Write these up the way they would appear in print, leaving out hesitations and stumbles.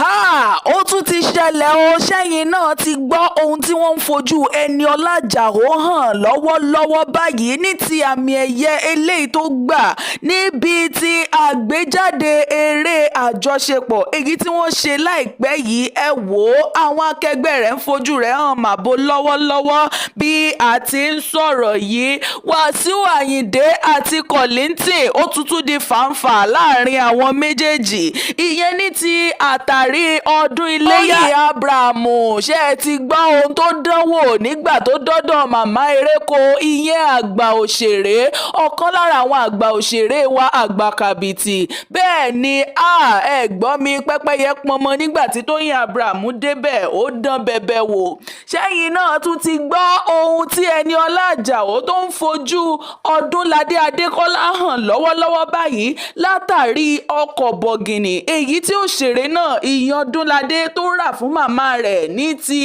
ó tún ti ṣẹlẹ̀ o ṣẹ́yìn náà ti gbọ́ ohun tí wọ́n ń fojú Eniola Ajao hàn lọ́wọ́lọ́wọ́ báyìí ní ti àmì ẹ̀yẹ eléyìí tó gbà níbi tí àgbéjáde eré àjọṣepọ̀ èyí tí wọ́n ṣe láìpẹ́ yìí ẹ wò ó àwọn akẹgbẹ́ rẹ̀ ń fojú rẹ̀ hàn màbo lọ́wọ́lọ́wọ́ bí a ti ń sọ̀rọ̀ yìí Wasiu Ayinde àti Kollington ó tútù di fàǹfà láàrin àwọn méjèèjì ìyẹn ní ti àtàrí ọdún iléyá Abrahamu ṣé ẹ ti gbọ́ ohun tó dánwò nígbà tó dọ́dọ̀ màmá eréko ìyẹn àgbà òṣèré ọ̀kan lára àwọn àgbà òṣèré wa àgbà kàbìtì bẹ́ẹ̀ ni ẹ gbọ́ mi pẹ́pẹ́yẹ pọnmọ nígbà tí Toyin Abrahamu débẹ̀ ó dán bẹ̀bẹ̀ wò ṣẹ́yìn náà tún ti gbọ́ ohun tí Eniola Ajao tó ń fojú Ọdúnládé Adékọ́lá hàn lọ́wọ́lọ́wọ́ báyìí látàrí ọkọ̀ bọ̀gìnì èyí tí òṣèré náà ìyẹn Ọdúnládé tó rà fún màmá rẹ̀ ní ti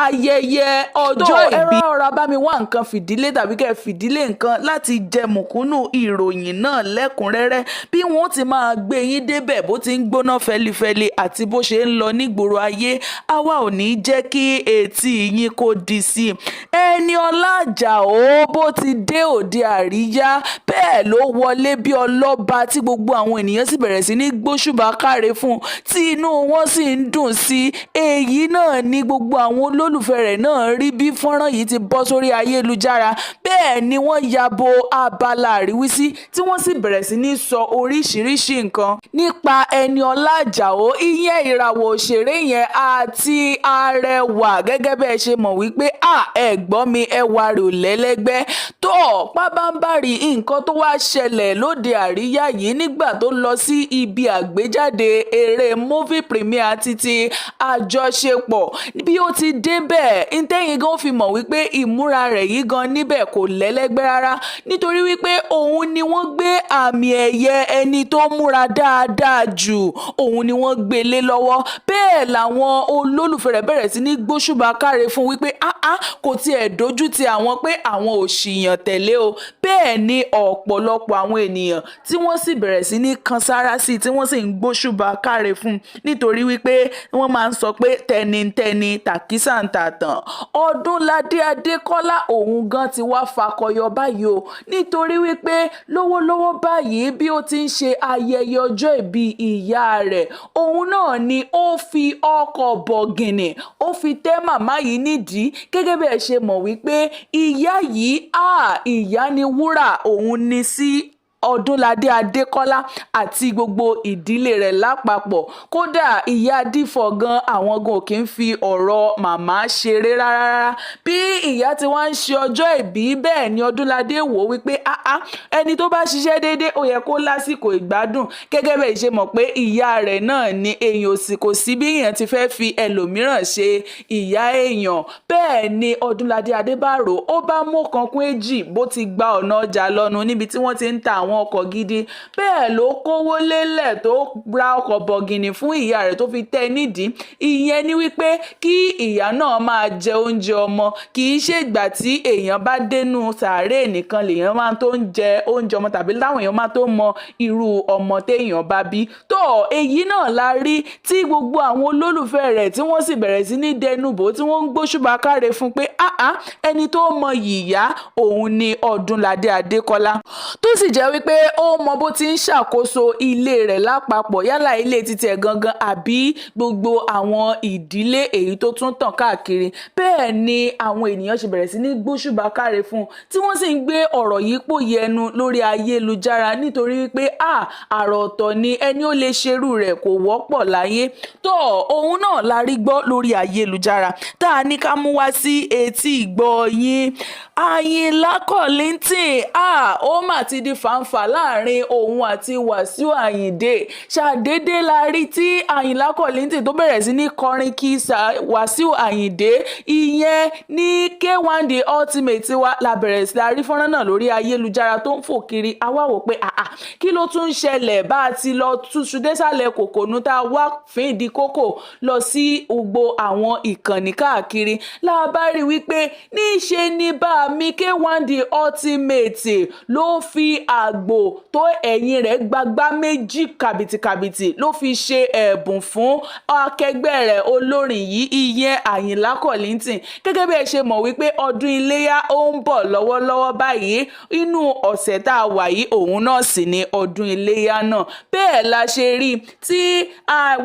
ayẹyẹ ọjọ́ ìbí. ẹ̀rọ ọ̀rọ̀ bá mi wá nǹkan fìdílé tàbí kẹ́ fìdílé nǹkan láti jẹ mùkúnnù ìròyìn náà lẹ́kùnrẹ́rẹ́ bí wọ́n ti máa gbé yín débẹ̀ bó ti ń gbóná fẹlifẹli àti bó ṣe ń lọ nígboro ayé àwa ò ní jẹ́ kí etí yín kó di sí i. Eniola Ajao bó ti dé òde àríyá bẹ́ẹ̀ ló wọlé bí ọlọ́ba tí gbogbo àwọn ènìyàn sì bẹ̀rẹ̀ sí ní gbóṣùbà káre fún tí inú wọn sì ń dùn sí èyí náà ni gbogbo àwọn olólùfẹ́ rẹ̀ náà rí bí fọ́nrán yìí ti bọ́ sórí ayélujára bẹ́ẹ̀ ni wọ́n yabo abala àríwísí tí wọ́n sì bẹ̀rẹ̀ sí ní sọ oríṣiríṣi nǹkan nípa Eniola Ajao ìyẹn ìràwọ̀ òṣèré yẹn àti arẹwà gẹ́gẹ́ bẹ́ẹ̀ ṣe mọ̀ wípé ẹ gbọ́ mi ẹwà rẹ̀ ò lẹ́lẹ́gbẹ́ tó pábánbárì nǹkan tó wá ṣẹlẹ̀ lóde àríyá yìí nígbà tó lọ sí ibi àgbéjáde eré movie premiere títí àjọṣepọ̀ bí ó ti débẹ̀ ntẹ́yìn gan fi mọ̀ wípé ìmúra rẹ̀ yìí gan níbẹ̀ kò lẹ́lẹ́gbẹ́ rárá nítorí wípé òun ni wọ́n gbé àmì ẹ̀yẹ ẹni tó múra dáadáa jù òun ni wọ́n gbé lé lọ́wọ́ bẹ́ẹ̀ làwọn olólùfẹ́ rẹ̀ bẹ̀rẹ̀ sí ní gbóṣùbà káre fún wípé kò tiẹ̀ dojú ti àwọn pé àwọn ò ṣìyàn tẹ̀lé o bẹ́ẹ̀ ni ọ̀pọ̀lọpọ̀ àwọn ènìyàn tí wọ́n sì bẹ̀rẹ̀ sí ní kan sára sí tí wọ́n sì ń gbóṣùbà káre fún nítorí wípé wọ́n máa ń sọ pé tẹnitẹni tàkísà ń tàtàn Ọdúnládé Adékọ́lá òun gan ti wá fakọyọ báyìí o nítorí wípé lọ́wọ́lọ́wọ́ báyìí bí ó ti ń ṣe ayẹyẹ ọjọ́ ìbí ìyá rẹ̀ òun náà ni ó fi ọkọ̀ bọ̀gìnì ó fi tẹ́ màmá yìí nídìí gẹ́gẹ́ bí ẹ ṣe mọ̀ wípé ìyá yìí ìyá ni wúrà òun ni sí Ọdúnládé Adékọ́lá àti gbogbo ìdílé rẹ̀ lápapọ̀ kódà ìyá dífọ̀ gan àwọn gan kì í fi ọ̀rọ̀ màmá ṣeré rárá bí ìyá tí wọ́n ń ṣe ọjọ́ ìbí bẹ́ẹ̀ ni Ọdúnládé wò wípé ẹni tó bá ṣiṣẹ́ déédéé ó yẹ kó lásìkò ìgbádùn gẹ́gẹ́ bẹ́ẹ̀ ṣe mọ̀ pé ìyá rẹ̀ náà ni èèyàn òsì kò sí bí èèyàn ti fẹ́ fi ẹlòmíràn ṣe ìyá èèyàn bẹ́ẹ̀ ni Ọdúnládé Adébárò ó bá mú kankún èjì bó ti gba ọ̀nà ọjà lọ́nu níbi tí wọ́n ti ń ta àwọn ọkọ̀ gidi bẹ́ẹ̀ ló kówó lélẹ̀ tó ra ọkọ̀ bọ̀gìnì fún ìyá rẹ̀ tó fi tẹ́ nídìí ìyẹn ni wípé kí ìyá náà máa jẹ oúnjẹ ọmọ kì í ṣe ìgbà tí èèyàn bá dénú sàárè nìkan lèèyàn máa tó ń jẹ oúnjẹ ọmọ tàbí láwọn èèyàn máa tó mọ irú ọmọ téèyàn bá bí tó èyí náà la rí tí gbogbo àwọn olólùfẹ́ rẹ̀ tí wọ́n sì bẹ̀rẹ̀ sí ní dẹnubò tí wọ́n ń gbóṣùbà káre fún pé ẹni tó mọ yìyá òun ni Ọdúnládé Adékọ́lá tó sì jẹ́ wípé ó mọ bó ti ń ṣàkóso ilé rẹ̀ lápapọ̀ yálà ilé títí ẹ̀ gangan àbí gbogbo àwọn ìdílé èyí tó tún tàn káàkiri bẹ́ẹ̀ ni àwọn ènìyàn ṣe bẹ̀rẹ̀ sí ní gbóṣùbà káre fún tí wọ́n sì ń gbé ọ̀rọ̀ yìí pò yẹnu lórí ayélujára nítorí wípé àrà ọ̀tọ̀ ni ẹni ó lè ṣerú rẹ̀ kò wọ́pọ̀ láyé tó òun náà la rí gbọ́ lórí ayélujára tá a ní ká mú wá sí etí ìgbọ́ yín Àyìnlá Kollington ó mà ti di fàǹfà láàrin òun àti Wasiu Ayinde ṣàdédé la rí tí Àyìnlá Kollington tó bẹ̀rẹ̀ sí ní kọrin kí Wasiu Ayinde ìyẹn ní K1 The Ultimate wa la bẹ̀rẹ̀ sí rí fọ́nrán náà lórí ayélujára tó ń fò kiri àwa wò pé kí ló tún ń ṣẹlẹ̀ bá a ti lọ túṣu désàlẹ̀ kòkònú tá a wá fín ìdí kókò lọ sí gbogbo àwọn ìkànnì káàkiri la bá rí wípé níṣe ní bá mi K1 The Ultimate ló fi àgbò tó ẹ̀yìn rẹ̀ gbagbá méjì kàbìtìkàbìtì ló fi ṣe ẹ̀bùn fún akẹgbẹ́ rẹ̀ olórin yìí ìyẹn Àyìnlá Kollington. Gẹ́gẹ́ bí ẹ ṣe mọ̀ wípé ọdún iléyá ó ń bọ̀ lọ́wọ́lọ́wọ́ báyìí, inú ọ̀sẹ̀ tá a wà yìí òun náà sì ni ọdún iléyá náà. Bẹ́ẹ̀ la ṣe rí tí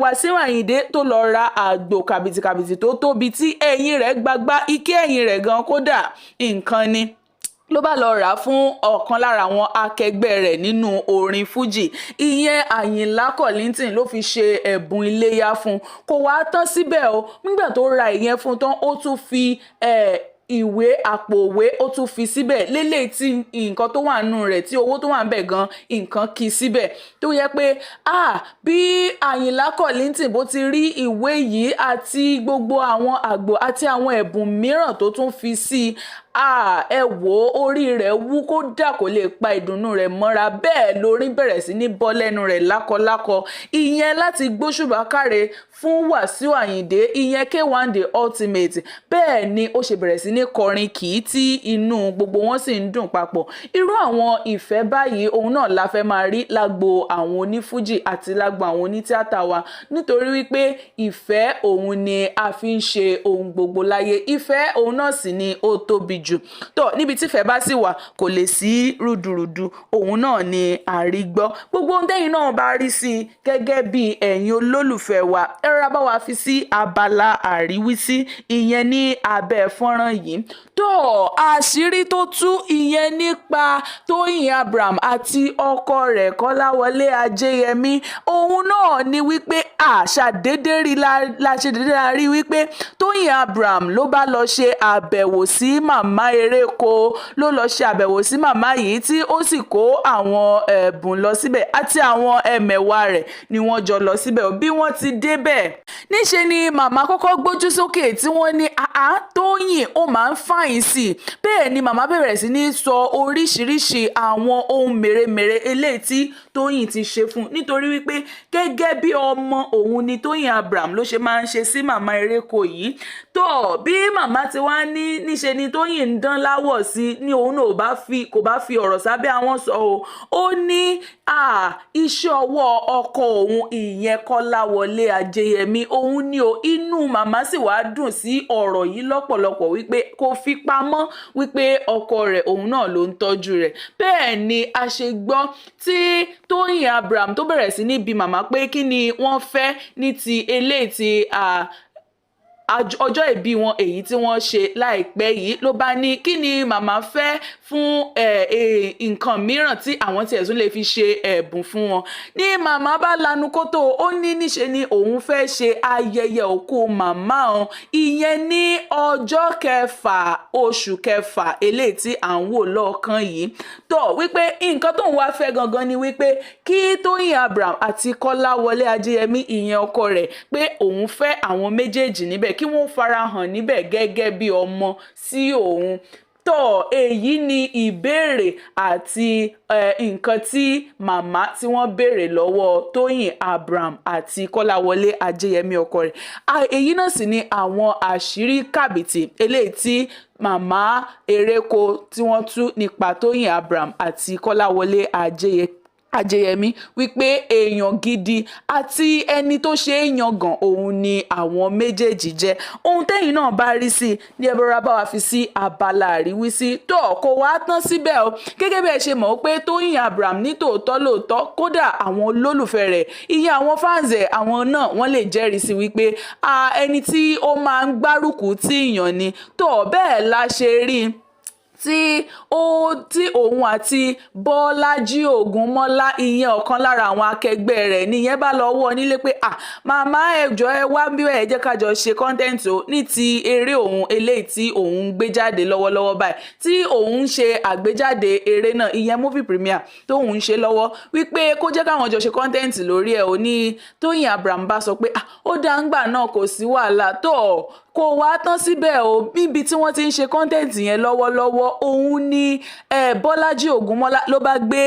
Wasiu Ayinde tó lọ ra àgbò kàbìtìkàbìtì tó tóbi tí ẹ̀yìn rẹ̀ gbagbá, ike ẹ̀yìn rẹ̀ gan kódà nǹkan ni, ló bá lọ rà á fún ọ̀kan lára àwọn akẹgbẹ́ rẹ̀ nínú orin fújì ìyẹn Àyìnlá Kollington ló fi ṣe ẹ̀bùn iléyá fún. Kò wá tán síbẹ̀ o, nígbà tó ra ìyẹn fún tán ó tún fi ìwé àpò òwe ó tún fi síbẹ̀ lélẹ̀ tí nǹkan tó wà nù rẹ̀ tí owó tó wà ń bẹ̀ gan nǹkan kì í síbẹ̀ tó yẹ pé bí Àyìnlá Kollington bó ti rí ìwé yìí àti gbogbo àwọn àgbò àti àwọn ẹ̀bùn mìíràn tó tún fi sí ẹ wò ó, orí rẹ̀ wú kódà kò lè pa ìdùnnú rẹ̀ mọ́ra, bẹ́ẹ̀ lórin bẹ̀rẹ̀ sí ní bọ́ lẹ́nu rẹ̀ lákọlákọ ìyẹn láti gbóṣùbà káre fún Wasiu Ayinde ìyẹn K1 The Ultimate. Bẹ́ẹ̀ ni ó ṣe bẹ̀rẹ̀ sí ní kọrin kì í tí inú gbogbo wọn sì ń dùn papọ̀. Irú àwọn ìfẹ́ báyìí òun náà la fẹ́ máa rí lágbo àwọn onífújì àti lágbo àwọn onítíátà wa, nítorí wípé ìfẹ́ òun ni a fi ń ṣe ohun gbogbo láyé. Ìfẹ́ òun náà sì ni ó tóbi jù. Tó níbi tí ìfẹ́ bá sì wà kò lè sí rúdurùdu, òun náà ni àrígbọ́. Gbogbo ohun tẹ́yin náà bá rí sí gẹ́gẹ́ bí ẹ̀yin olólùfẹ́ wa, ẹ rọra bá wa fi sí abala àríwísí ìyẹn ní abẹ́ fọ́nrán yìí. Tó àṣírí tó tú ìyẹn nípa Toyin Abraham àti ọkọ rẹ̀ Kọ́láwọlé Ajéyẹmí, òun náà ni wípé ṣàdédé rí la ṣe dédé la rí wípé Toyin Abraham ló bá lọ ṣe àbẹ̀wò sí màmá eréko, ló lọ ṣe àbẹ̀wò sí màmá yìí tí ó sì kó àwọn ẹ̀bùn lọ síbẹ̀ àti àwọn ẹmẹ̀wà rẹ̀ ni wọ́n jọ lọ síbẹ̀. Bí wọ́n ti débẹ̀ níṣe ni màmá kọ́kọ́ gbójú sókè tí wọ́n ní Toyin ó máa ń fàyìn sí i. Bẹ́ẹ̀ ni màmá bẹ̀rẹ̀ sí ní sọ oríṣiríṣi àwọn ohun mèremère eléyìí tí Toyin ti ṣe fún un, nítorí wípé gẹ́gẹ́ bí ọmọ òun ni Toyin Abraham ló ṣe máa ń ṣe sí màmá eréko yìí. Tó bí màmá ti wá ní níṣe ni Toyin ń dán láwọ̀ sí ni òun náà kò bá fi ọ̀rọ̀ sábẹ́ àwọn sọ o. Ó ní iṣẹ́ ọwọ́ ọkọ òun ìyẹn Kọ́láwọlé Ajéyẹmí òun ni o. Inú màmá sì wá dùn sí ọ̀rọ̀ yìí lọ́pọ̀lọpọ̀ wípé kò fi pamọ́ wípé ọkọ rẹ̀ òun náà ló ń tọ́jú rẹ̀. Bẹ́ẹ̀ ni a ṣe gbọ́ tí Toyin Abraham tó bẹ̀rẹ̀ sí ní bi màmá pé kí ni wọ́n fẹ́ ní ti eléyìí ti ọjọ́ ìbí wọn èyí tí wọ́n ṣe láìpẹ́ yìí, ló bá ní kí ni màmá fẹ́ fún nǹkan mìíràn tí àwọn tiẹ̀ tún lè fi ṣe ẹ̀bùn fún wọn. Ní màmá bá lanu kótó, ó ní níṣe ni òun fẹ́ ṣe ayẹyẹ òkú màmá òun ìyẹn ní ọjọ́ 6 oṣù kẹfà eléyìí tí à ń wò lọ́ọ̀kan yìí. Tó wípé nǹkan tóun wá fẹ́ gangan ni wípé kí Toyin Abraham àti Kọ́láwọlé Ajéyẹmí ìyẹn ọkọ rẹ̀ pé òun fẹ́ àwọn méjèèjì níbẹ̀ kí wọ́n farahàn níbẹ̀ gẹ́gẹ́ bí ọmọ sí òun. Tó èyí ni ìbéèrè àti nǹkan tí màmá tí wọ́n béèrè lọ́wọ́ Toyin Abraham àti Kọ́láwọlé Ajéyẹmí ọkọ rẹ̀. Èyí náà sì ni àwọn àṣírí kàbìtì eléyìí tí màmá eréko tí wọ́n tú nípa Toyin Abraham àti Kọ́láwọlé Ajéyẹmí wípé èèyàn gidi àti ẹni tó ṣe é yangàn òun ni àwọn méjèèjì jẹ́. Ohun tẹ́yin náà bá rí sí ní ẹ bọ́ra bá wa fi sí abala àríwísí. Tó kò wá tán síbẹ̀ o, gẹ́gẹ́ bí ẹ ṣe mọ̀ pé Toyin Abraham ní tòótọ́ lóòótọ́ kódà àwọn olólùfẹ́ rẹ̀ ìyẹn àwọn fans ẹ̀ àwọn náà wọ́n lè jẹ́rìí sí wípé ẹni tí ó máa ń gbárùkù tí ìyàn ni. Tó bẹ́ẹ̀ la ṣe rí tí òun àti Bọ́lájí Ògúnmọ́lá ìyẹn ọ̀kan lára àwọn akẹgbẹ́ rẹ̀ nìyẹn bá lọ wọ́ nílé pé màmá ẹjọ́ ẹ wá bí ẹ jẹ́ ká jọ ṣe content o ní ti eré òun eléyìí tí òun gbé jáde lọ́wọ́lọ́wọ́ báyìí tí òun ṣe àgbéjáde eré náà ìyẹn movie premiere tó òun ṣe lọ́wọ́ wípé kó jẹ́ káwọn jọ ṣe content lórí ẹ̀ o ní Toyin Abraham bá sọ pé ó dáńgbà náà kò sí wàhálà. Tó kò wá tán síbẹ̀ o, níbi tí wọ́n ti ń ṣe kọ́ńtẹ́ǹtì yẹn lọ́wọ́lọ́wọ́ òun ni Bọ́lájí Ògúnmọ́lá ló bá gbé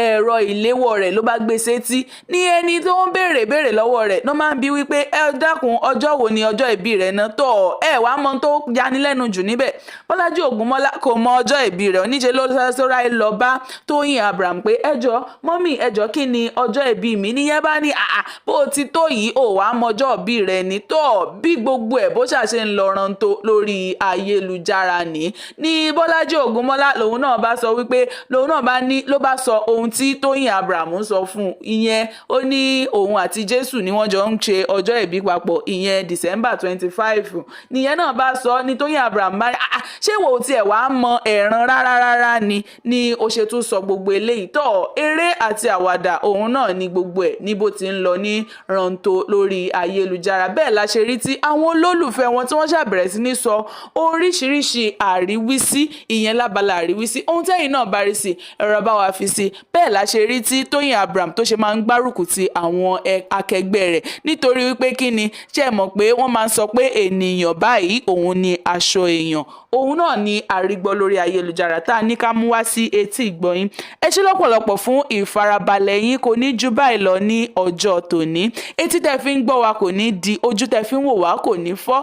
ẹ̀rọ ìléwọ́ rẹ̀ ló bá gbé sétí ní ẹni tó ń béèrè lọ́wọ́ rẹ̀ ló máa ń bi wípé ẹ dákun ọjọ́ wo ni ọjọ́ ìbí rẹ̀ náà tọ̀ ẹ wàá mọ tó yanilẹ́nu jù níbẹ̀ Bọ́lájí Ògúnmọ́lá kò mọ ọjọ́ ìbí rẹ̀ oníṣe ló sọ́ra ẹ lọ bá Tóyìn Abraham pé ẹjọ́ mọ́mì ẹjọ́ kí ni ọjọ́ ìbí mi níyẹn bá ní bó o ti tó yìí ò wá mọjọ́ ìbí rẹ̀ ní tọ̀ bí gbogbo ẹ̀ bó ṣàṣe ń lọ rántó lórí ayélujára ní Bọ́lájí Ògúnmọ́lá lòun náà bá sọ wípé lòun náà bá ní ló bá sọ ohun tí Tóyìn Abraham sọ fún ìyẹn ó ní òun àti Jésù ni wọ́n jọ ń ṣe ọjọ́ ìbí papọ̀ ìyẹn December 25 nìyẹn náà bá sọ ní Tóyìn Abraham bá ṣé wò ó tiẹ̀ wá mọ ẹ̀ràn rárá ni ó ṣe tún sọ gbogbo eléyìí tọ̀ eré àti àwàdà òun náà ni gbogbo ẹ̀ ní bó ti ń lọ ní rántó lórí ayélujára bẹ́ẹ̀ la ṣe rí tí àwọn olólùfẹ́ wọn tí wọ́n ṣàbẹ̀rẹ̀ sí ní sọ oríṣiríṣi àríwísí ìyẹn lábala àríwísí ohun tẹ́yìn náà bá rí sí ẹ̀rọ bá wa fi sí bẹ́ẹ̀ la ṣe rí tí Tóyìn Abraham tó ṣe máa ń gbárùkù ti àwọn akẹgbẹ́ rẹ̀ nítorí wípé kí ni ṣe mọ̀ pé wọ́n máa ń sọ pé ènìyàn báyìí òun ni aṣọ èèyàn òun náà ni àrígbọ́ lórí ayélujára tá a ní ká mú wá sí etí ìgbọ̀yìn ẹ ṣé lọ́pọ̀lọpọ̀ fún ìfarabalẹ̀ yín kò ní ju báyìí lọ ní ọjọ́ tòní etí tẹ́ fi ń gbọ́ wa kò ní di ojú tẹ́ fi ń wò wá kò ní fọ́